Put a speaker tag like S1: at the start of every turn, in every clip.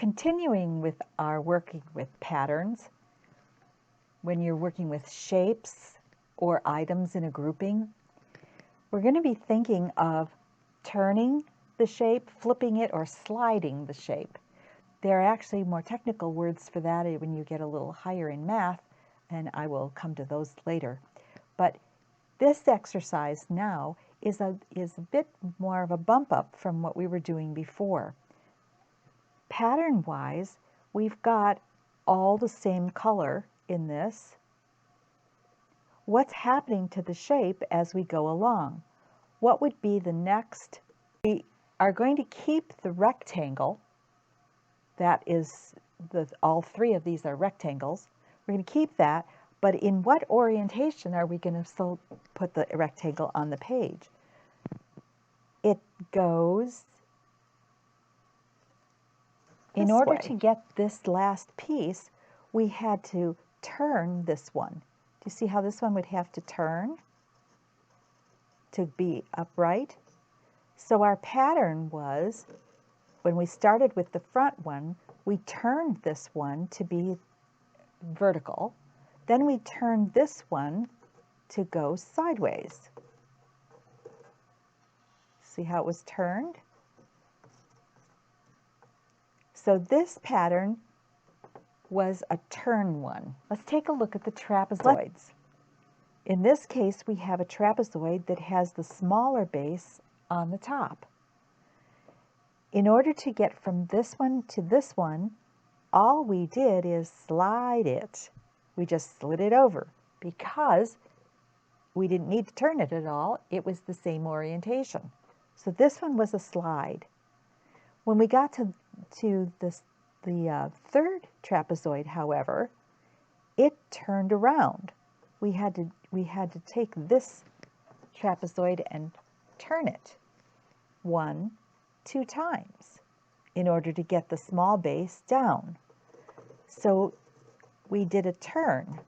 S1: Continuing with our working with patterns, when you're working with shapes or items in a grouping, we're going to be thinking of turning the shape, flipping it, or sliding the shape. There are actually more technical words for that when you get a little higher in math, and I will come to those later. But this exercise now is a bit more of a bump up from what we were doing before. Pattern-wise, we've got all the same color in this. What's happening to the shape as we go along? What would be the next? We are going to keep the rectangle. That is, all three of these are rectangles. We're going to keep that, but in what orientation are we going to still put the rectangle on the page? It goes in order to get this last piece, we had to turn this one. Do you see how this one would have to turn to be upright? So our pattern was, when we started with the front one, we turned this one to be vertical. Then we turned this one to go sideways. See how it was turned? So this pattern was a turn one. Let's take a look at the trapezoids. In this case, we have a trapezoid that has the smaller base on the top. In order to get from this one to this one, all we did is slide it. We just slid it over because we didn't need to turn it at all. It was the same orientation. So this one was a slide. When we got to the third trapezoid, however, it turned around. We had to take this trapezoid and turn it 1, 2 times in order to get the small base down. So we did a turn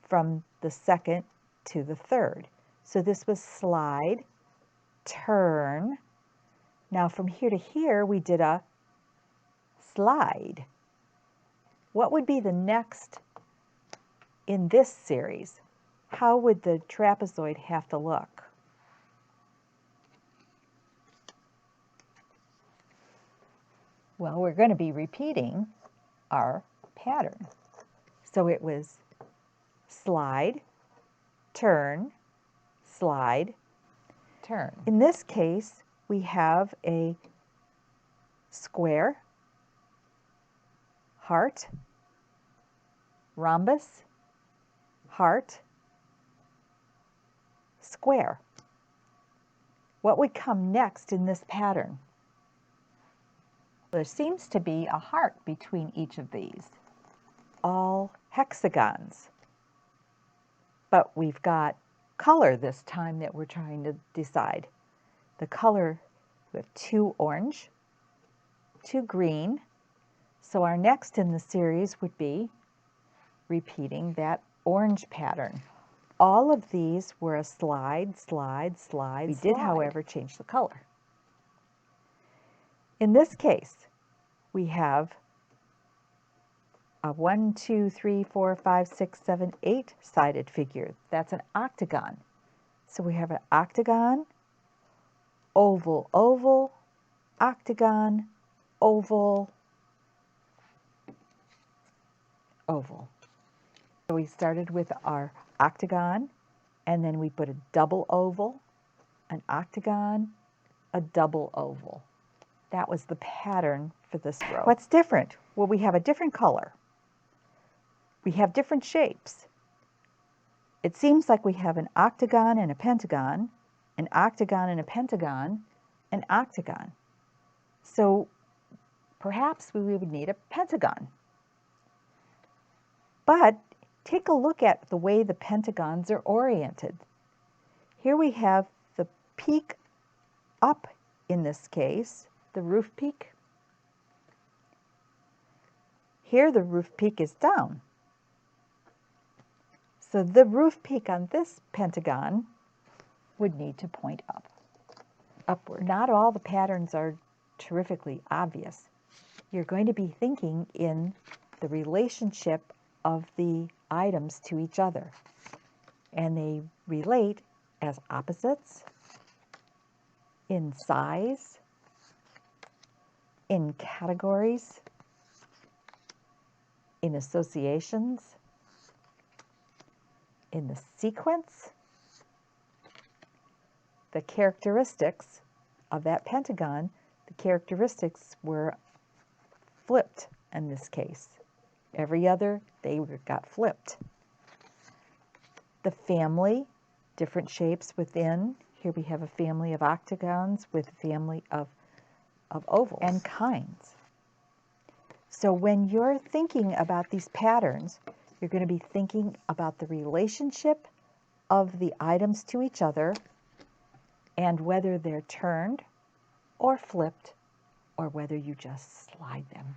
S1: from the second to the third. So this was slide, turn. Now from here to here, we did a slide. What would be the next in this series? How would the trapezoid have to look? Well, we're going to be repeating our pattern. So it was slide, turn, slide, turn. In this case, we have a square, heart, rhombus, heart, square. What would come next in this pattern? There seems to be a heart between each of these. All hexagons. But we've got color this time that we're trying to decide. The color, we have 2 orange, 2 green. So our next in the series would be repeating that orange pattern. All of these were a slide, slide, slide. We did, however, change the color. In this case, we have a 1, 2, 3, 4, 5, 6, 7, 8-sided figure. That's an octagon. So we have an octagon, oval, oval, octagon, oval, oval. So we started with our octagon, and then we put a double oval, an octagon, a double oval. That was the pattern for this row. What's different? Well, we have a different color. We have different shapes. It seems like we have an octagon and a pentagon, an octagon and a pentagon, an octagon. So perhaps we would need a pentagon. But take a look at the way the pentagons are oriented. Here we have the peak up in this case, the roof peak. Here the roof peak is down. So the roof peak on this pentagon would need to point up, upward. Not all the patterns are terrifically obvious. you're going to be thinking in the relationship of the items to each other. And they relate as opposites, in size, in categories, in associations, in the sequence, the characteristics of that pentagon. The characteristics were flipped in this case. Every other, they got flipped. The family, different shapes within. Here we have a family of octagons with a family of ovals and kinds. So when you're thinking about these patterns, you're going to be thinking about the relationship of the items to each other and whether they're turned or flipped or whether you just slide them.